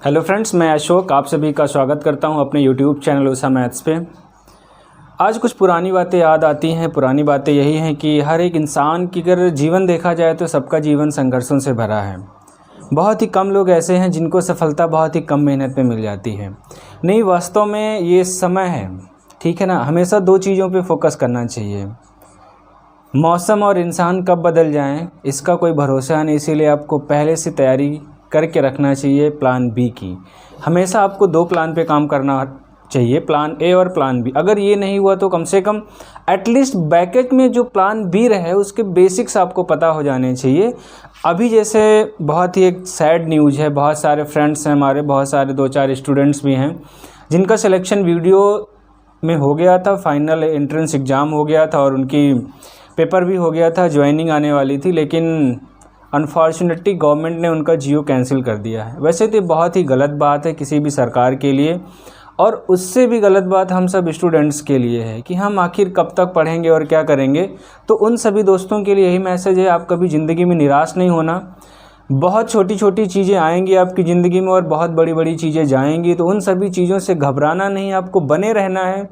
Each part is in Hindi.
हेलो फ्रेंड्स, मैं अशोक आप सभी का स्वागत करता हूं अपने यूट्यूब चैनल उषा मैथ्स पे। आज कुछ पुरानी बातें याद आती हैं। पुरानी बातें यही हैं कि हर एक इंसान की अगर जीवन देखा जाए तो सबका जीवन संघर्षों से भरा है। बहुत ही कम लोग ऐसे हैं जिनको सफलता बहुत ही कम मेहनत में मिल जाती है। नहीं, वास्तव में ये समय है, ठीक है ना। हमेशा दो चीज़ों पे फोकस करना चाहिए। मौसम और इंसान कब बदल जाएं इसका कोई भरोसा नहीं, इसीलिए आपको पहले से तैयारी करके रखना चाहिए प्लान बी की। हमेशा आपको दो प्लान पे काम करना चाहिए, प्लान ए और प्लान बी। अगर ये नहीं हुआ तो कम से कम एटलीस्ट बैकअप में जो प्लान बी रहे उसके बेसिक्स आपको पता हो जाने चाहिए। अभी जैसे बहुत ही एक सैड न्यूज़ है, बहुत सारे फ्रेंड्स हैं हमारे, बहुत सारे 2-4 स्टूडेंट्स भी हैं जिनका सिलेक्शन वीडियो में हो गया था, फाइनल एंट्रेंस एग्ज़ाम हो गया था और उनकी पेपर भी हो गया था, ज्वाइनिंग आने वाली थी, लेकिन अनफॉर्चुनेटली गवर्नमेंट ने उनका जियो कैंसिल कर दिया है। वैसे तो बहुत ही गलत बात है किसी भी सरकार के लिए, और उससे भी गलत बात हम सब स्टूडेंट्स के लिए है कि हम आखिर कब तक पढ़ेंगे और क्या करेंगे। तो उन सभी दोस्तों के लिए यही मैसेज है, आप कभी ज़िंदगी में निराश नहीं होना। बहुत छोटी छोटी चीज़ें आएंगी आपकी ज़िंदगी में और बहुत बड़ी बड़ी चीज़ें जाएंगी, तो उन सभी चीज़ों से घबराना नहीं, आपको बने रहना है।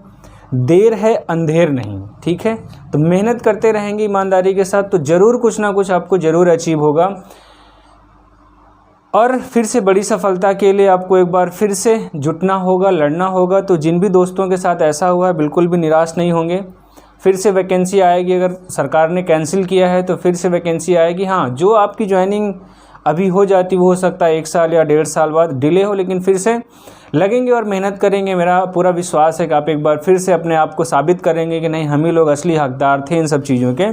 देर है अंधेर नहीं, ठीक है। तो मेहनत करते रहेंगे ईमानदारी के साथ तो ज़रूर कुछ ना कुछ आपको ज़रूर अचीव होगा। और फिर से बड़ी सफलता के लिए आपको एक बार फिर से जुटना होगा, लड़ना होगा। तो जिन भी दोस्तों के साथ ऐसा हुआ है बिल्कुल भी निराश नहीं होंगे। फिर से वैकेंसी आएगी, अगर सरकार ने कैंसिल किया है तो फिर से वैकेंसी आएगी। हाँ, जो आपकी ज्वाइनिंग अभी हो जाती वो हो सकता है 1 साल या 1.5 साल बाद डिले हो, लेकिन फिर से लगेंगे और मेहनत करेंगे। मेरा पूरा विश्वास है कि आप एक बार फिर से अपने आप को साबित करेंगे कि नहीं, हम ही लोग असली हकदार थे इन सब चीज़ों के,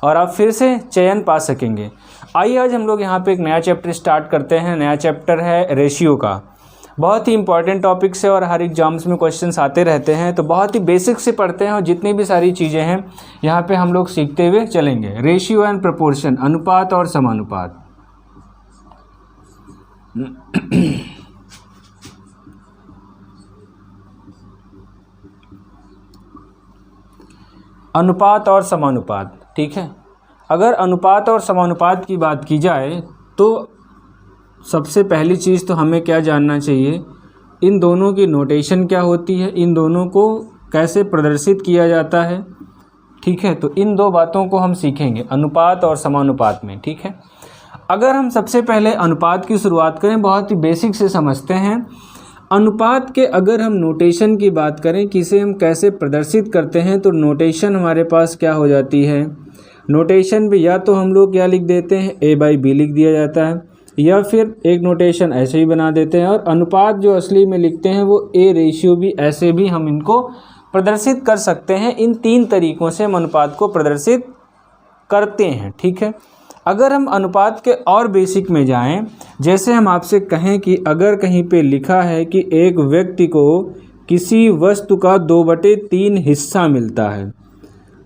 और आप फिर से चयन पा सकेंगे। आइए आज हम लोग यहाँ पे एक नया चैप्टर स्टार्ट करते हैं। नया चैप्टर है रेशियो का। बहुत ही इंपॉर्टेंट टॉपिक्स है और हर एग्जाम्स में क्वेश्चंस आते रहते हैं, तो बहुत ही बेसिक से पढ़ते हैं और जितनी भी सारी चीज़ें हैं यहाँ पे हम लोग सीखते हुए चलेंगे। रेशियो एंड प्रपोर्शन, अनुपात और समानुपात। अनुपात और समानुपात, ठीक है। अगर अनुपात और समानुपात की बात की जाए तो सबसे पहली चीज़ तो हमें क्या जानना चाहिए, इन दोनों की नोटेशन क्या होती है, इन दोनों को कैसे प्रदर्शित किया जाता है, ठीक है। तो इन दो बातों को हम सीखेंगे अनुपात और समानुपात में, ठीक है। अगर हम सबसे पहले अनुपात की शुरुआत करें, बहुत ही बेसिक से समझते हैं। अनुपात के अगर हम नोटेशन की बात करें कि इसे हम कैसे प्रदर्शित करते हैं, तो नोटेशन हमारे पास क्या हो जाती है। नोटेशन पे या तो हम लोग क्या लिख देते हैं, a/b लिख दिया जाता है, या फिर एक नोटेशन ऐसे ही बना देते हैं। और अनुपात जो असली में लिखते हैं वो a/b, ऐसे भी हम इनको प्रदर्शित कर सकते हैं। इन 3 तरीक़ों से हम अनुपात को प्रदर्शित करते हैं, ठीक है। अगर हम अनुपात के और बेसिक में जाएं, जैसे हम आपसे कहें कि अगर कहीं पे लिखा है कि एक व्यक्ति को किसी वस्तु का 2/3 हिस्सा मिलता है,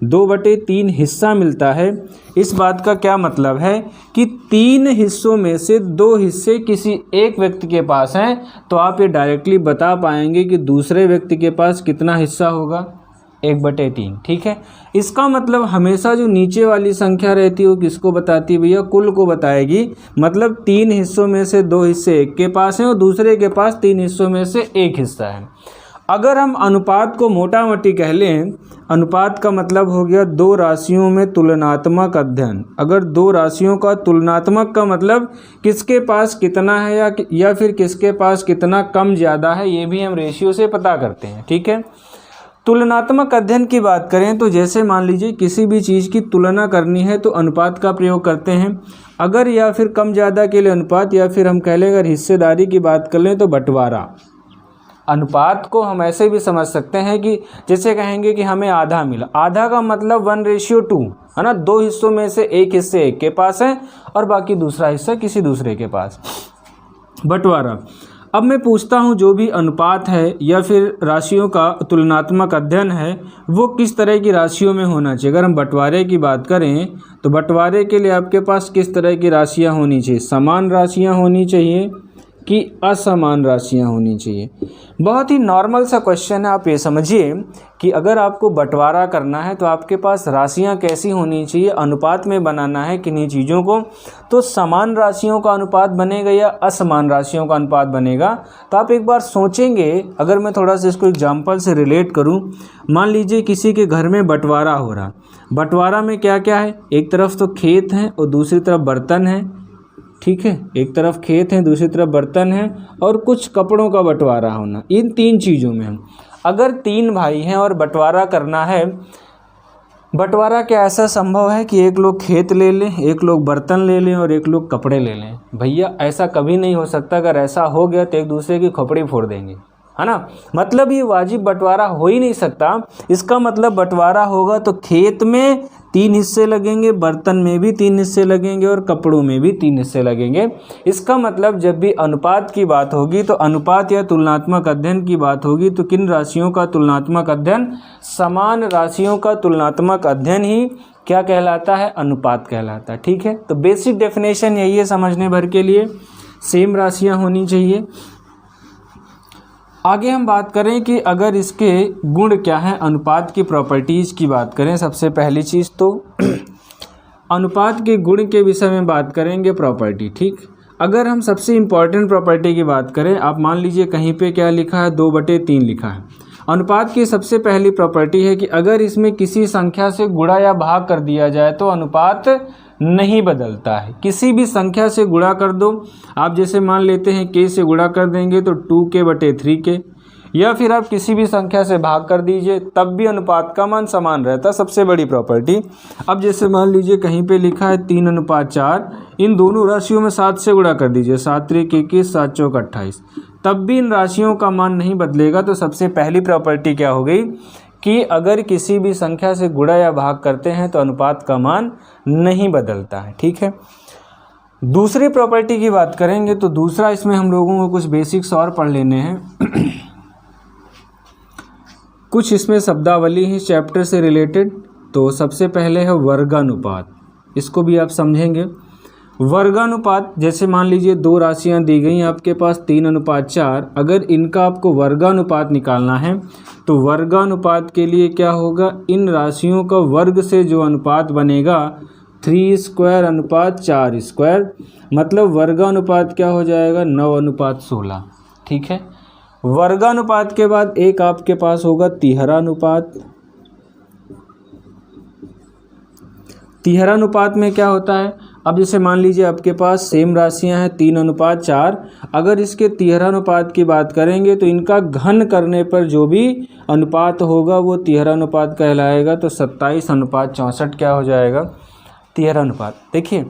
2/3 हिस्सा मिलता है, इस बात का क्या मतलब है कि 3 हिस्सों में से 2 हिस्से किसी एक व्यक्ति के पास हैं, तो आप ये डायरेक्टली बता पाएंगे कि दूसरे व्यक्ति के पास कितना हिस्सा होगा, 1/3, ठीक है। इसका मतलब हमेशा जो नीचे वाली संख्या रहती है वो किसको बताती है भैया, कुल को बताएगी। मतलब 3 हिस्सों में से 2 हिस्से एक के पास हैं और दूसरे के पास 3 हिस्सों में से 1 हिस्सा है। अगर हम अनुपात को मोटा मोटी कह लें, अनुपात का मतलब हो गया 2 राशियों में तुलनात्मक अध्ययन। अगर 2 राशियों का तुलनात्मक का मतलब किसके पास कितना है या फिर किसके पास कितना कम ज़्यादा है, ये भी हम रेशियो से पता करते हैं, ठीक है। तुलनात्मक अध्ययन की बात करें तो जैसे मान लीजिए किसी भी चीज़ की तुलना करनी है तो अनुपात का प्रयोग करते हैं। अगर या फिर कम ज़्यादा के लिए अनुपात, या फिर हम कह लें अगर हिस्सेदारी की बात कर लें तो बंटवारा। अनुपात को हम ऐसे भी समझ सकते हैं कि जैसे कहेंगे कि हमें आधा मिला, आधा का मतलब 1/2 है ना। 2 हिस्सों में से 1 हिस्से एक के पास है और बाकी दूसरा हिस्सा किसी दूसरे के पास, बंटवारा। अब मैं पूछता हूँ, जो भी अनुपात है या फिर राशियों का तुलनात्मक अध्ययन है वो किस तरह की राशियों में होना चाहिए। अगर हम बंटवारे की बात करें तो बंटवारे के लिए आपके पास किस तरह की राशियाँ होनी चाहिए, समान राशियाँ होनी चाहिए, कि असमान राशियां होनी चाहिए। बहुत ही नॉर्मल सा क्वेश्चन है। आप ये समझिए कि अगर आपको बंटवारा करना है तो आपके पास राशियां कैसी होनी चाहिए, अनुपात में बनाना है किन्हीं चीज़ों को, तो समान राशियों का अनुपात बनेगा या असमान राशियों का अनुपात बनेगा। तो आप एक बार सोचेंगे, अगर मैं थोड़ा सा इसको एग्जाम्पल से रिलेट करूँ, मान लीजिए किसी के घर में बंटवारा हो रहा, बंटवारा में क्या क्या है, एक तरफ तो खेत हैं और दूसरी तरफ बर्तन है, ठीक है, एक तरफ खेत है दूसरी तरफ बर्तन है और कुछ कपड़ों का बंटवारा होना। इन तीन चीज़ों में हम अगर 3 भाई हैं और बंटवारा करना है, बंटवारा क्या ऐसा संभव है कि एक लोग खेत ले लें, एक लोग बर्तन ले लें और एक लोग कपड़े ले लें? भैया ऐसा कभी नहीं हो सकता। अगर ऐसा हो गया तो एक दूसरे की खोपड़ी फोड़ देंगे, है ना। मतलब ये वाजिब बंटवारा हो ही नहीं सकता। इसका मतलब बंटवारा होगा तो खेत में 3 हिस्से लगेंगे, बर्तन में भी 3 हिस्से लगेंगे और कपड़ों में भी 3 हिस्से लगेंगे। इसका मतलब जब भी अनुपात की बात होगी तो अनुपात या तुलनात्मक अध्ययन की बात होगी तो किन राशियों का तुलनात्मक अध्ययन? समान राशियों का तुलनात्मक अध्ययन ही क्या कहलाता है? अनुपात कहलाता है। ठीक है, तो बेसिक डेफिनेशन यही है समझने भर के लिए, सेम राशियाँ होनी चाहिए। आगे हम बात करें कि अगर इसके गुण क्या हैं, अनुपात की प्रॉपर्टीज़ की बात करें। सबसे पहली चीज़ तो अनुपात के गुण के विषय में बात करेंगे, प्रॉपर्टी। ठीक, अगर हम सबसे इम्पॉर्टेंट प्रॉपर्टी की बात करें, आप मान लीजिए कहीं पे क्या लिखा है, 2/3 लिखा है। अनुपात की सबसे पहली प्रॉपर्टी है कि अगर इसमें किसी संख्या से गुणा या भाग कर दिया जाए तो अनुपात नहीं बदलता है। किसी भी संख्या से गुणा कर दो, आप जैसे मान लेते हैं k से गुणा कर देंगे तो 2k/3k, या फिर आप किसी भी संख्या से भाग कर दीजिए तब भी अनुपात का मान समान रहता है। सबसे बड़ी प्रॉपर्टी। अब जैसे मान लीजिए कहीं पे लिखा है 3:4, इन दोनों राशियों में 7 से गुणा कर दीजिए, 7×3 21, 7×4 28, तब भी इन राशियों का मान नहीं बदलेगा। तो सबसे पहली प्रॉपर्टी क्या हो गई कि अगर किसी भी संख्या से गुणा या भाग करते हैं तो अनुपात का मान नहीं बदलता है। ठीक है, दूसरी प्रॉपर्टी की बात करेंगे तो दूसरा इसमें हम लोगों को कुछ बेसिक्स और पढ़ लेने हैं। कुछ इसमें शब्दावली है चैप्टर से रिलेटेड। तो सबसे पहले है वर्गानुपात, इसको भी आप समझेंगे। वर्गानुपात, जैसे मान लीजिए 2 राशियां दी गई आपके पास 3:4, अगर इनका आपको वर्गानुपात निकालना है तो वर्गानुपात के लिए क्या होगा, इन राशियों का वर्ग से जो अनुपात बनेगा 3² = 4², मतलब वर्गानुपात क्या हो जाएगा 9:16। ठीक है, वर्गानुपात के बाद एक आपके पास होगा तिहरानुपात। तिहरानुपात में क्या होता है, अब जैसे मान लीजिए आपके पास सेम राशियां हैं 3:4, अगर इसके तिहरानुपात की बात करेंगे तो इनका घन करने पर जो भी अनुपात होगा वो तिहरानुपात कहलाएगा। तो 27:64 क्या हो जाएगा, तिहरानुपात। देखिए,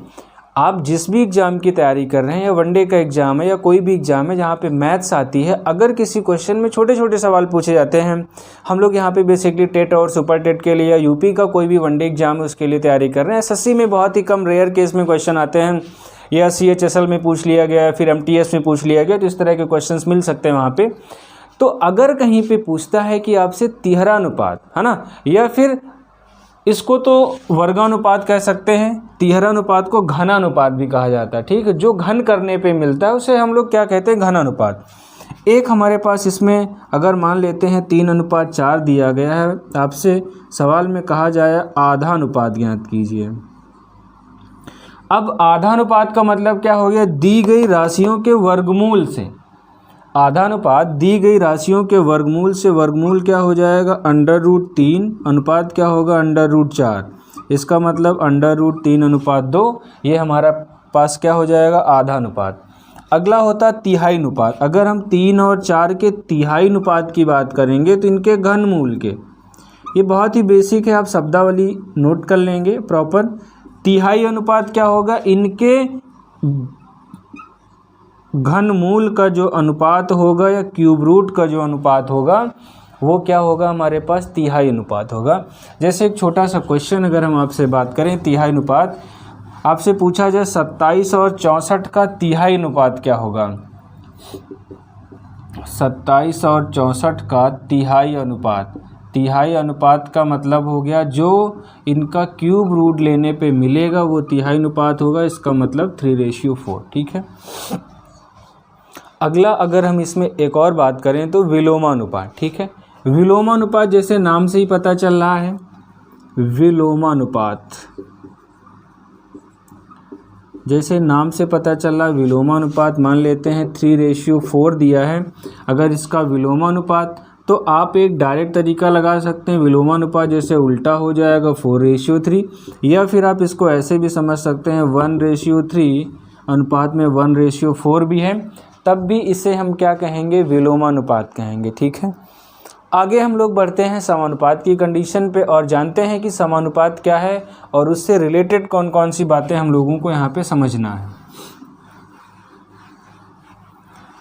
आप जिस भी एग्ज़ाम की तैयारी कर रहे हैं, या वनडे का एग्ज़ाम है या कोई भी एग्ज़ाम है जहाँ पे मैथ्स आती है, अगर किसी क्वेश्चन में छोटे छोटे सवाल पूछे जाते हैं, हम लोग यहाँ पे बेसिकली टेट और सुपर टेट के लिए या यूपी का कोई भी वनडे एग्ज़ाम है उसके लिए तैयारी कर रहे हैं। एसएससी में बहुत ही कम रेयर केस में क्वेश्चन आते हैं, या CHSL में पूछ लिया गया या फिर MTS में पूछ लिया गया, तो इस तरह के क्वेश्चन मिल सकते हैं वहाँ पर। तो अगर कहीं पर पूछता है कि आपसे तिहरानुपात, है ना, या फिर इसको तो वर्गानुपात कह सकते हैं, तिहरानुपात को घनानुपात भी कहा जाता है। ठीक है, जो घन करने पे मिलता है उसे हम लोग क्या कहते हैं, घनानुपात। एक हमारे पास इसमें अगर मान लेते हैं 3:4 दिया गया है, आपसे सवाल में कहा जाए आधा अनुपात ज्ञात कीजिए। अब आधा अनुपात का मतलब क्या हो गया, दी गई राशियों के वर्गमूल से, आधा अनुपात दी गई राशियों के वर्गमूल से, वर्गमूल क्या हो जाएगा √3, अनुपात क्या होगा √4, इसका मतलब √3:2, ये हमारा पास क्या हो जाएगा, आधा अनुपात। अगला होता तिहाई अनुपात। अगर हम 3 और 4 के तिहाई अनुपात की बात करेंगे तो इनके घनमूल के, ये बहुत ही बेसिक है, आप शब्दावली नोट कर लेंगे प्रॉपर। तिहाई अनुपात क्या होगा, इनके घनमूल का जो अनुपात होगा या क्यूब रूट का जो अनुपात होगा वो क्या होगा, हमारे पास तिहाई अनुपात होगा। जैसे एक छोटा सा क्वेश्चन अगर हम आपसे बात करें, तिहाई अनुपात आपसे पूछा जाए 27 और 64 का तिहाई अनुपात क्या होगा, 27 और 64 का तिहाई अनुपात। तिहाई अनुपात का मतलब हो गया जो इनका क्यूब रूट लेने पे मिलेगा वो तिहाई अनुपात होगा, इसका मतलब 3:4। ठीक है, अगला अगर हम इसमें एक और बात करें तो विलोमानुपात, ठीक है। विलोमानुपात जैसे नाम से ही पता चल रहा है, विलोमानुपात जैसे नाम से पता चल रहा है विलोमानुपात, मान लेते हैं 3:4 दिया है। अगर इसका विलोमानुपात, तो आप एक डायरेक्ट तरीका लगा सकते हैं, विलोमानुपात जैसे उल्टा हो जाएगा 4:3, या फिर आप इसको ऐसे भी समझ सकते हैं 1:3 अनुपात में 1:4 भी है, तब भी इसे हम क्या कहेंगे, विलोमानुपात कहेंगे, ठीक है। आगे हम लोग बढ़ते हैं समानुपात की कंडीशन पे और जानते हैं कि समानुपात क्या है और उससे रिलेटेड कौन कौन सी बातें हम लोगों को यहाँ पे समझना है।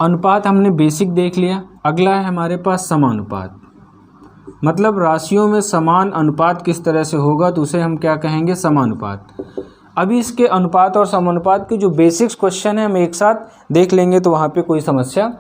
अनुपात हमने बेसिक देख लिया, अगला है हमारे पास समानुपात, मतलब राशियों में समान अनुपात किस तरह से होगा तो उसे हम क्या कहेंगे, समानुपात। अभी इसके अनुपात और समानुपात के जो बेसिक्स क्वेश्चन है हम एक साथ देख लेंगे तो वहाँ पे कोई समस्या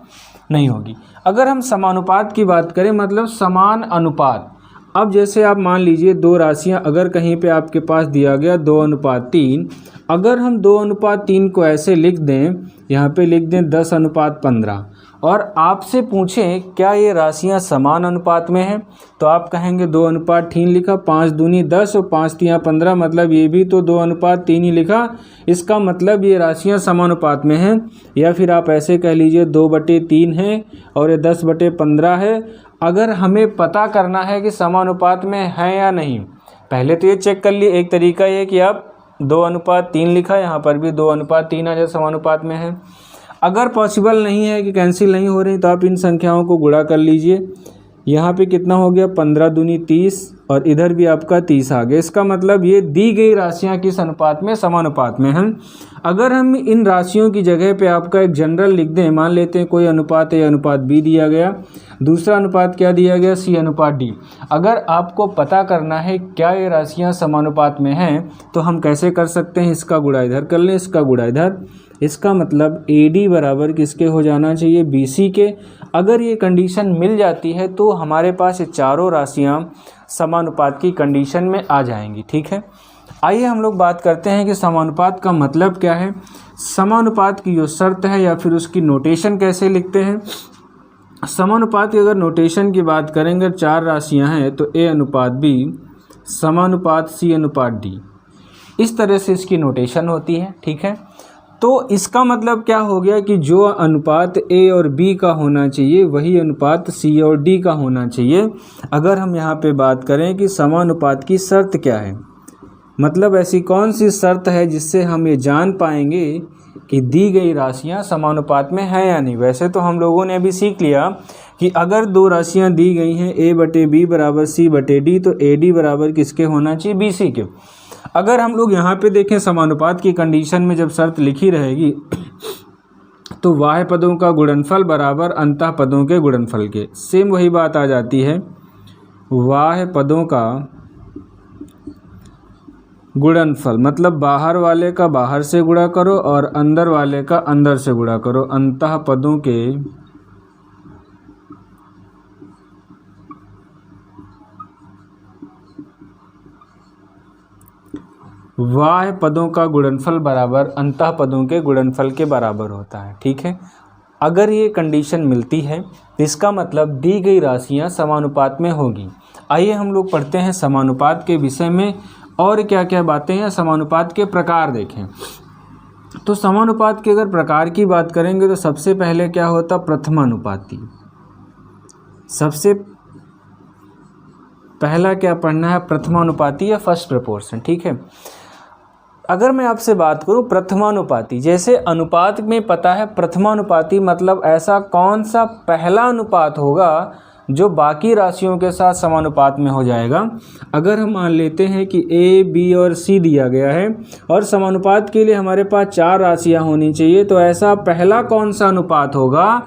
नहीं होगी। अगर हम समानुपात की बात करें, मतलब समान अनुपात, अब जैसे आप मान लीजिए दो राशियां अगर कहीं पे आपके पास दिया गया 2:3, अगर हम 2:3 को ऐसे लिख दें, यहाँ पे लिख दें 10:15 और आपसे पूछें क्या ये राशियां समान अनुपात में हैं, तो आप कहेंगे 2:3 लिखा, 5 दूनी 10 और 5 तियाँ 15, मतलब ये भी तो 2:3 ही लिखा, इसका मतलब ये राशियां समानुपात में हैं। या फिर आप ऐसे कह लीजिए 2/3 है और ये 10/15 है। अगर हमें पता करना है कि समानुपात में है या नहीं, पहले तो ये चेक कर लिए। एक तरीका ये कि आप 2:3 लिखा, यहाँ पर भी 2:3 आ जाए, समानुपात में है। अगर पॉसिबल नहीं है कि कैंसिल नहीं हो रही, तो आप इन संख्याओं को गुणा कर लीजिए। यहाँ पे कितना हो गया, 15 दूनी 30 और इधर भी आपका 30 आ गया। इसका मतलब ये दी गई राशियाँ किस अनुपात में, समानुपात में हैं। अगर हम इन राशियों की जगह पे आपका एक जनरल लिख दें, मान लेते हैं कोई अनुपात ए अनुपात बी दिया गया, दूसरा अनुपात क्या दिया गया, सी अनुपात डी। अगर आपको पता करना है क्या ये राशियाँ समानुपात में हैं, तो हम कैसे कर सकते हैं, इसका गुणा इधर कर लें, इसका गुणा इधर। इसका मतलब AD बराबर किसके हो जाना चाहिए, BC के। अगर ये कंडीशन मिल जाती है तो हमारे पास ये चारों राशियाँ समानुपात की कंडीशन में आ जाएंगी, ठीक है। आइए हम लोग बात करते हैं कि समानुपात का मतलब क्या है, समानुपात की जो शर्त है या फिर उसकी नोटेशन कैसे लिखते हैं। समानुपात की अगर नोटेशन की बात करेंगे, 4 राशियाँ हैं तो A अनुपात B समानुपात C अनुपात D, इस तरह से इसकी नोटेशन होती है, ठीक है। तो इसका मतलब क्या हो गया कि जो अनुपात A और B का होना चाहिए वही अनुपात C और D का होना चाहिए। अगर हम यहाँ पे बात करें कि समानुपात की शर्त क्या है, मतलब ऐसी कौन सी शर्त है जिससे हम ये जान पाएंगे कि दी गई राशियाँ समानुपात में हैं या नहीं। वैसे तो हम लोगों ने अभी सीख लिया कि अगर दो राशियाँ दी गई हैं A/B बराबर C/D, तो AD बराबर किसके होना चाहिए, BC के। अगर हम लोग यहाँ पे देखें समानुपात की कंडीशन में जब शर्त लिखी रहेगी तो बाह्य पदों का गुणनफल बराबर अंतः पदों के गुणनफल के, सेम वही बात आ जाती है, बाह्य पदों का गुणनफल मतलब बाहर वाले का बाहर से गुणा करो और अंदर वाले का अंदर से गुणा करो, अंतः पदों के बाह्य पदों का गुणनफल बराबर अंतः पदों के गुणनफल के बराबर होता है, ठीक है। अगर ये कंडीशन मिलती है तो इसका मतलब दी गई राशियाँ समानुपात में होगी। आइए हम लोग पढ़ते हैं समानुपात के विषय में और क्या क्या बातें हैं, समानुपात के प्रकार देखें। तो समानुपात के अगर प्रकार की बात करेंगे तो सबसे पहले क्या होता, प्रथमानुपाती। सबसे पहला क्या पढ़ना है, प्रथमानुपाती या फर्स्ट प्रोपोर्शन, ठीक है। अगर मैं आपसे बात करूं प्रथमानुपाती, जैसे अनुपात में पता है प्रथमानुपाती मतलब ऐसा कौन सा पहला अनुपात होगा जो बाकी राशियों के साथ समानुपात में हो जाएगा। अगर हम मान लेते हैं कि A, B और C दिया गया है और समानुपात के लिए हमारे पास 4 राशियां होनी चाहिए, तो ऐसा पहला कौन सा अनुपात होगा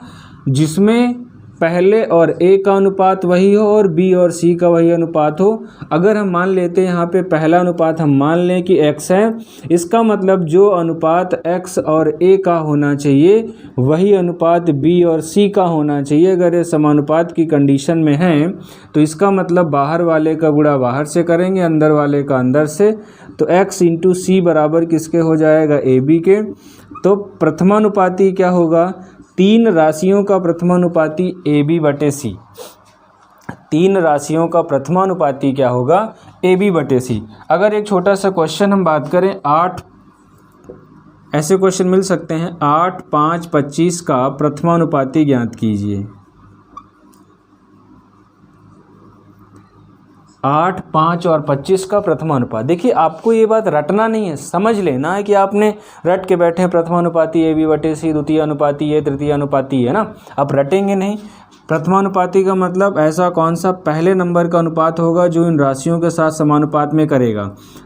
जिसमें पहले और A का अनुपात वही हो और B और C का वही अनुपात हो। अगर हम मान लेते हैं यहाँ पे पहला अनुपात हम मान लें कि X है, इसका मतलब जो अनुपात X और A का होना चाहिए वही अनुपात B और C का होना चाहिए। अगर ये समानुपात की कंडीशन में है तो इसका मतलब बाहर वाले का गुणा बाहर से करेंगे, अंदर वाले का अंदर से, तो X × C बराबर किसके हो जाएगा, AB के। तो प्रथमानुपाती क्या होगा, तीन राशियों का प्रथमानुपाती AB/C। तीन राशियों का प्रथमानुपाती क्या होगा? AB/C। अगर एक छोटा सा क्वेश्चन हम बात करें, 8 ऐसे क्वेश्चन मिल सकते हैं, 8, 5, 25 का प्रथमानुपाती ज्ञात कीजिए। 8, 5 और 25 का प्रथमानुपात। देखिए आपको ये बात रटना नहीं है, समझ लेना है कि आपने रट के बैठे हैं प्रथमानुपाती AB/C, द्वितीय अनुपाती ये, तृतीय अनुपाती है ना, आप रटेंगे नहीं। प्रथमानुपाती का मतलब ऐसा कौन सा पहले नंबर का अनुपात होगा जो इन राशियों के साथ समानुपात में करेगा।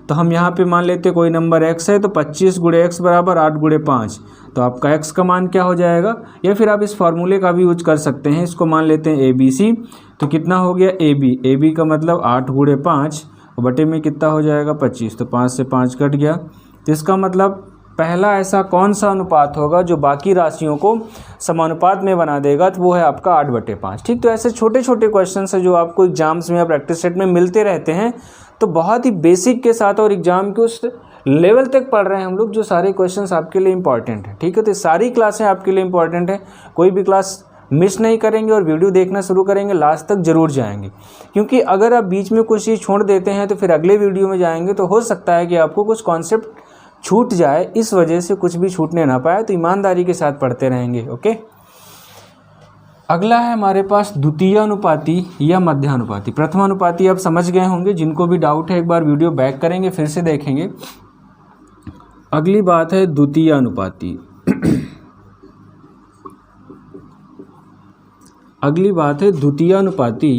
तो हम यहाँ पे मान लेते हैं कोई नंबर x है, तो 25 × x बराबर 8 × 5, तो आपका x का मान क्या हो जाएगा? या फिर आप इस फॉर्मूले का भी यूज कर सकते हैं, इसको मान लेते हैं ABC, तो कितना हो गया AB का मतलब 8 × 5 बटे में कितना हो जाएगा 25, तो 5 से 5 कट गया। तो इसका मतलब पहला ऐसा कौन सा अनुपात होगा जो बाकी राशियों को समानुपात में बना देगा, तो वो है आपका 8/5। ठीक, तो ऐसे छोटे छोटे क्वेश्चन है जो आपको एग्जाम्स में या प्रैक्टिस सेट में मिलते रहते हैं, तो बहुत ही बेसिक के साथ और एग्जाम के उस लेवल तक पढ़ रहे हैं हम लोग, जो सारे क्वेश्चंस आपके लिए इंपॉर्टेंट है। ठीक है, तो सारी क्लासें आपके लिए इंपॉर्टेंट है, कोई भी क्लास मिस नहीं करेंगे और वीडियो देखना शुरू करेंगे, लास्ट तक जरूर जाएंगे। क्योंकि अगर आप बीच में कुछ चीज़ छोड़ देते हैं तो फिर अगले वीडियो में जाएंगे तो हो सकता है कि आपको कुछ कॉन्सेप्ट छूट जाए, इस वजह से कुछ भी छूटने ना पाए, तो ईमानदारी के साथ पढ़ते रहेंगे। ओके, अगला है हमारे पास द्वितीय अनुपाती या मध्यानुपाती। प्रथमानुपाती आप समझ गए होंगे, जिनको भी डाउट है एक बार वीडियो बैक करेंगे, फिर से देखेंगे। अगली बात है द्वितीय अनुपाती। अगली बात है द्वितीय अनुपाती।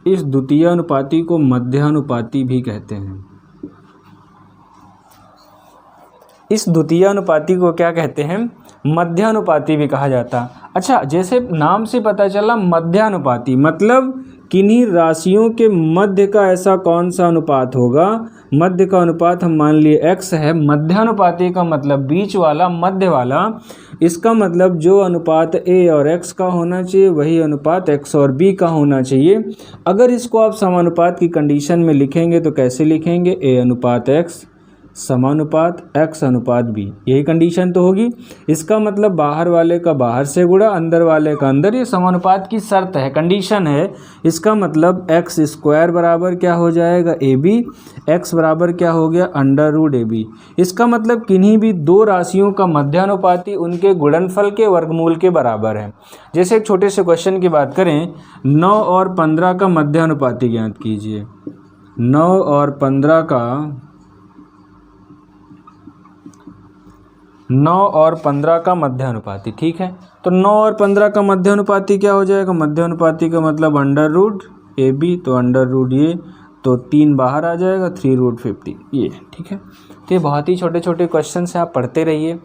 इस द्वितीय अनुपाती को मध्यानुपाती भी कहते हैं। इस द्वितीय अनुपाती को क्या कहते हैं? मध्यानुपाती भी कहा जाता है। अच्छा, जैसे नाम से पता चला मध्यानुपाती, मतलब किन्हीं राशियों के मध्य का ऐसा कौन सा अनुपात होगा। मध्य का अनुपात हम मान लिए x है, मध्यानुपाती का मतलब बीच वाला, मध्य वाला। इसका मतलब जो अनुपात a और x का होना चाहिए वही अनुपात x और b का होना चाहिए। अगर इसको आप समानुपात की कंडीशन में लिखेंगे तो कैसे लिखेंगे? a/x समानुपात x/b, यही कंडीशन तो होगी। इसका मतलब बाहर वाले का बाहर से गुणा, अंदर वाले का अंदर, ये समानुपात की शर्त है, कंडीशन है। इसका मतलब x² बराबर क्या हो जाएगा? AB, x बराबर क्या हो गया? √AB। इसका मतलब किन्हीं भी दो राशियों का मध्यानुपाती उनके गुणनफल के वर्गमूल के बराबर है। जैसे एक छोटे से क्वेश्चन की बात करें, 9 और 15 का मध्यानुपाती ज्ञात कीजिए। 9 और 15 का 9 और 15 का मध्यानुपाती। ठीक है, तो 9 और 15 का मध्यानुपाती क्या हो जाएगा? मध्यानुपाती का मतलब √AB, तो √ ये, तो 3 बाहर आ जाएगा, 3√50 ये। ठीक है, तो ये बहुत ही छोटे छोटे क्वेश्चन हैं, आप पढ़ते रहिए।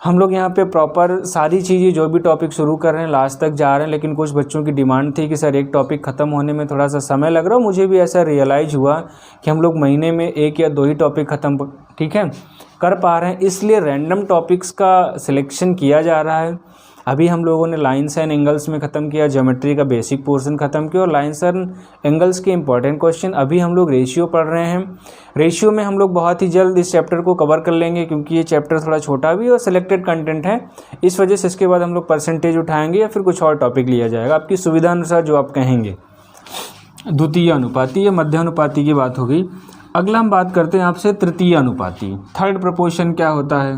हम लोग यहाँ पे प्रॉपर सारी चीज़ें जो भी टॉपिक शुरू कर रहे हैं लास्ट तक जा रहे हैं, लेकिन कुछ बच्चों की डिमांड थी कि सर एक टॉपिक ख़त्म होने में थोड़ा सा समय लग रहा है। मुझे भी ऐसा रियलाइज़ हुआ कि हम लोग महीने में 1 या 2 ही टॉपिक ख़त्म, ठीक है, कर पा रहे हैं, इसलिए रैंडम टॉपिक्स का सिलेक्शन किया जा रहा है। अभी हम लोगों ने लाइन्स एंड एंगल्स में ख़त्म किया, ज्योमेट्री का बेसिक पोर्शन ख़त्म किया, और लाइन्स एंड एंगल्स के इंपॉर्टेंट क्वेश्चन। अभी हम लोग रेशियो पढ़ रहे हैं। रेशियो में हम लोग बहुत ही जल्द इस चैप्टर को कवर कर लेंगे, क्योंकि ये चैप्टर थोड़ा छोटा भी और सिलेक्टेड कंटेंट है, इस वजह से इसके बाद हम लोग परसेंटेज उठाएंगे या फिर कुछ और टॉपिक लिया जाएगा, आपकी सुविधा अनुसार जो आप कहेंगे। द्वितीय अनुपाती या मध्यानुपाती की बात हो गई। अगला हम बात करते हैं आपसे तृतीय अनुपाती। थर्ड प्रपोर्शन क्या होता है?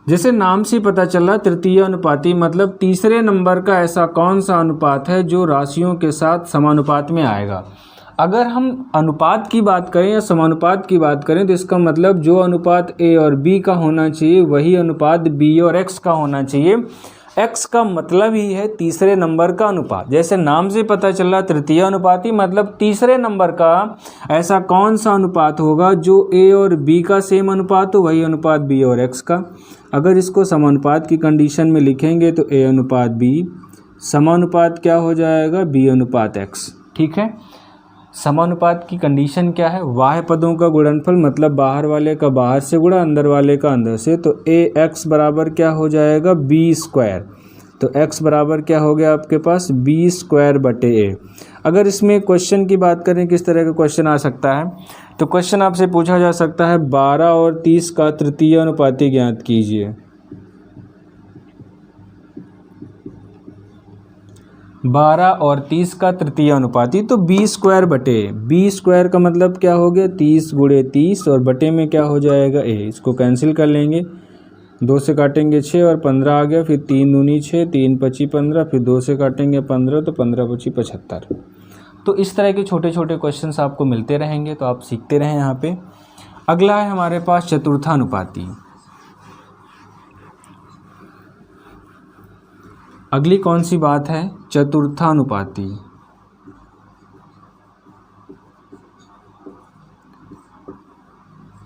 जैसे नाम से पता चला, तृतीय अनुपाती मतलब तीसरे नंबर का ऐसा कौन सा अनुपात है जो राशियों के साथ समानुपात में आएगा। अगर हम अनुपात की बात करें या समानुपात की बात करें तो इसका मतलब जो अनुपात a और b का होना चाहिए वही अनुपात b और x का होना चाहिए। x का मतलब ही है तीसरे नंबर का अनुपात। जैसे नाम से पता चला तृतीय अनुपाती मतलब तीसरे नंबर का ऐसा कौन सा अनुपात होगा जो a और b का सेम अनुपात हो, वही अनुपात b और x का। अगर इसको समानुपात की कंडीशन में लिखेंगे तो a/b समानुपात क्या हो जाएगा? b/x। ठीक है, समानुपात की कंडीशन क्या है? बाह्य पदों का गुणनफल मतलब बाहर वाले का बाहर से गुणा अंदर वाले का अंदर से, तो ax बराबर क्या हो जाएगा? b²। तो x बराबर क्या हो गया आपके पास? b² बटे a। अगर इसमें क्वेश्चन की बात करें किस तरह का क्वेश्चन आ सकता है, तो क्वेश्चन आपसे पूछा जा सकता है 12 और 30 का तृतीय अनुपाती ज्ञात कीजिए। 12 और 30 का तृतीय अनुपाती, तो b² का मतलब क्या हो गया 30 गुणे 30 और बटे में क्या हो जाएगा a। इसको कैंसिल कर लेंगे, 2 से काटेंगे 6 और 15 आ गया, फिर 3 दूनी 6, 3 पची 15, फिर 2 से काटेंगे 15 तो 15 पची 75। तो इस तरह के छोटे छोटे क्वेश्चंस आपको मिलते रहेंगे, तो आप सीखते रहें यहाँ पे। अगला है हमारे पास चतुर्थानुपाती। अगली कौन सी बात है, चतुर्थानुपाती।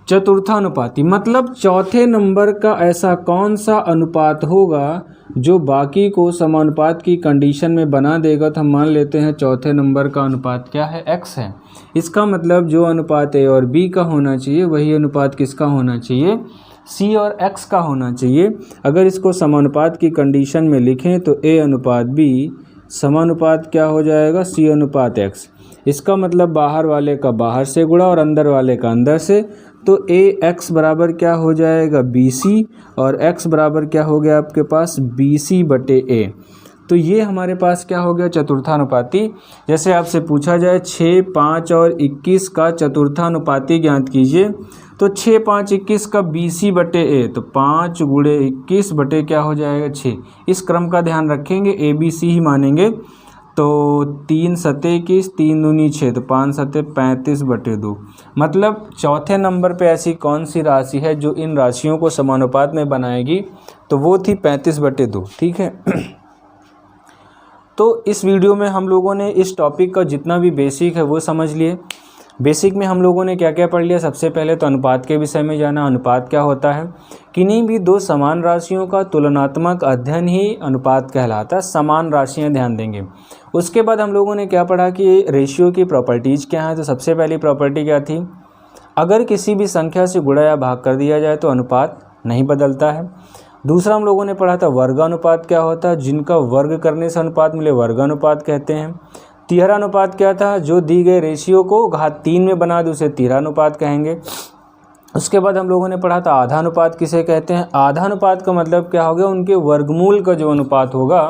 चतुर्थानुपाती मतलब चौथे नंबर का ऐसा कौन सा अनुपात होगा जो बाकी को समानुपात की कंडीशन में बना देगा। तो हम मान लेते हैं चौथे नंबर का अनुपात क्या है, x है। इसका मतलब जो अनुपात a और b का होना चाहिए वही अनुपात किसका होना चाहिए, c और x का होना चाहिए। अगर इसको समानुपात की कंडीशन में लिखें तो a अनुपात b समानुपात क्या हो जाएगा, c अनुपात x। इसका मतलब बाहर वाले का बाहर से गुणा और अंदर वाले का अंदर से। तो ax बराबर क्या हो जाएगा bc और x बराबर क्या हो गया आपके पास bc बटे a। तो ये हमारे पास क्या हो गया, चतुर्थानुपाती। जैसे आपसे पूछा जाए 6, 5 और 21 का चतुर्थानुपाती ज्ञात कीजिए, तो 6, 5, 21 का bc बटे a, तो 5 गुणे 21 बटे क्या हो जाएगा 6। इस क्रम का ध्यान रखेंगे, abc ही मानेंगे। तो 3 सते 21, 3 दूनी 6, तो 5 सते 35 बटे 2। मतलब चौथे नंबर पे ऐसी कौन सी राशि है जो इन राशियों को समानुपात में बनाएगी, तो वो थी 35 बटे 2। ठीक है। तो इस वीडियो में हम लोगों ने इस टॉपिक का जितना भी बेसिक है वो समझ लिए। बेसिक में हम लोगों ने क्या क्या पढ़ लिया, सबसे पहले तो अनुपात के विषय में जाना। अनुपात क्या होता है, किन्हीं भी दो समान राशियों का तुलनात्मक अध्ययन ही अनुपात कहलाता है। समान राशियां ध्यान देंगे। उसके बाद हम लोगों ने क्या पढ़ा कि रेशियो की प्रॉपर्टीज़ क्या है। तो सबसे पहली प्रॉपर्टी क्या थी, अगर किसी भी संख्या से गुणा या भाग कर दिया जाए तो अनुपात नहीं बदलता है। दूसरा हम लोगों ने पढ़ा था वर्गानुपात क्या होता है, जिनका वर्ग करने से अनुपात मिले वर्गानुपात कहते हैं। तिहरानुपात क्या था, जो दी गए रेशियो को घात 3 में बना दे उसे तिहरानुपात कहेंगे। उसके बाद हम लोगों ने पढ़ा था आधानुपात किसे कहते हैं। आधानुपात का मतलब क्या हो गया, उनके वर्गमूल का जो अनुपात होगा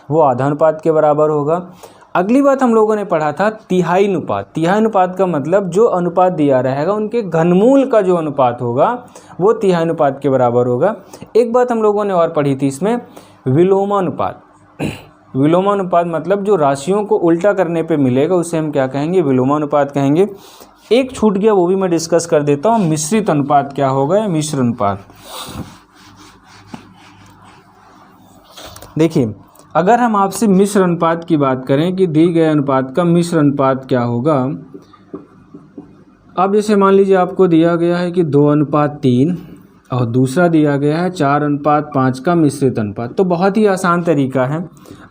वो आधानुपात के बराबर होगा। अगली बात हम लोगों ने पढ़ा था तिहाई अनुपात। तिहाई अनुपात का मतलब जो अनुपात दिया रहेगा उनके घनमूल का जो अनुपात होगा वो तिहाई अनुपात के बराबर होगा। एक बात हम लोगों ने और पढ़ी थी इसमें, विलोमानुपात। विलोमानुपात मतलब जो राशियों को उल्टा करने पे मिलेगा उसे हम क्या कहेंगे, विलोमानुपात कहेंगे। एक छूट गया वो भी मैं डिस्कस कर देता हूँ, मिश्रित अनुपात क्या होगा, या मिश्र अनुपात। देखिए, अगर हम आपसे मिश्र अनुपात की बात करें कि दी गए अनुपात का मिश्र अनुपात क्या होगा। अब जैसे मान लीजिए आपको दिया गया है कि 2:3 और दूसरा दिया गया है 4:5 का मिश्रित अनुपात। तो बहुत ही आसान तरीका है,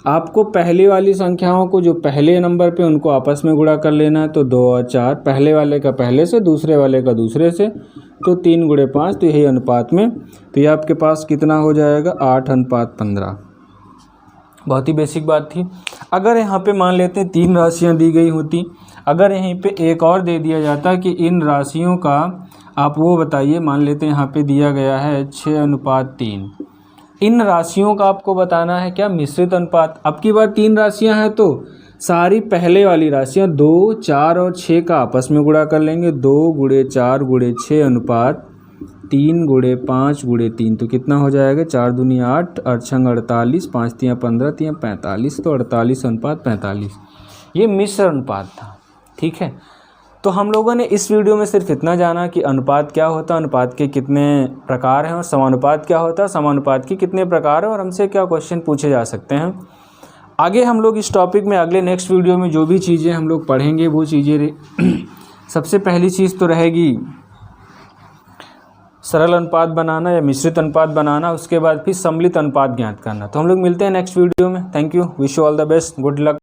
आपको पहले वाली संख्याओं को जो पहले नंबर पे उनको आपस में गुणा कर लेना है। तो 2 और 4, पहले वाले का पहले से, दूसरे वाले का दूसरे से, तो 3 गुणे 5, तो यही अनुपात में। तो ये आपके पास कितना हो जाएगा, 8:15। बहुत ही बेसिक बात थी। अगर यहाँ पे मान लेते हैं 3 राशियाँ दी गई होती, अगर यहीं पे एक और दे दिया जाता कि इन राशियों का आप वो बताइए, मान लेते हैं यहाँ पे दिया गया है 6:3। इन राशियों का आपको बताना है क्या, मिश्रित अनुपात। अब की बार 3 राशियां हैं तो सारी पहले वाली राशियां 2, 4 और 6 का आपस में गुणा कर लेंगे। 2 गुणे 4 गुणे 6 अनुपात 3 गुणे 5 गुणे 3, तो कितना हो जाएगा, 4 दूनी 8, 8 48, 5 3 15, 3 45, तो 48:45। ये मिश्र अनुपात था। ठीक है, तो हम लोगों ने इस वीडियो में सिर्फ इतना जाना कि अनुपात क्या होता है, अनुपात के कितने प्रकार हैं, और समानुपात क्या होता है, समानुपात के कितने प्रकार हैं, और हमसे क्या क्वेश्चन पूछे जा सकते हैं। आगे हम लोग इस टॉपिक में अगले नेक्स्ट वीडियो में जो भी चीज़ें हम लोग पढ़ेंगे वो चीज़ें सबसे पहली चीज़ तो रहेगी सरल अनुपात बनाना या मिश्रित अनुपात बनाना, उसके बाद फिर सम्मिलित अनुपात ज्ञात करना। तो हम लोग मिलते हैं नेक्स्ट वीडियो में। Thank you, wish you all the best, good luck.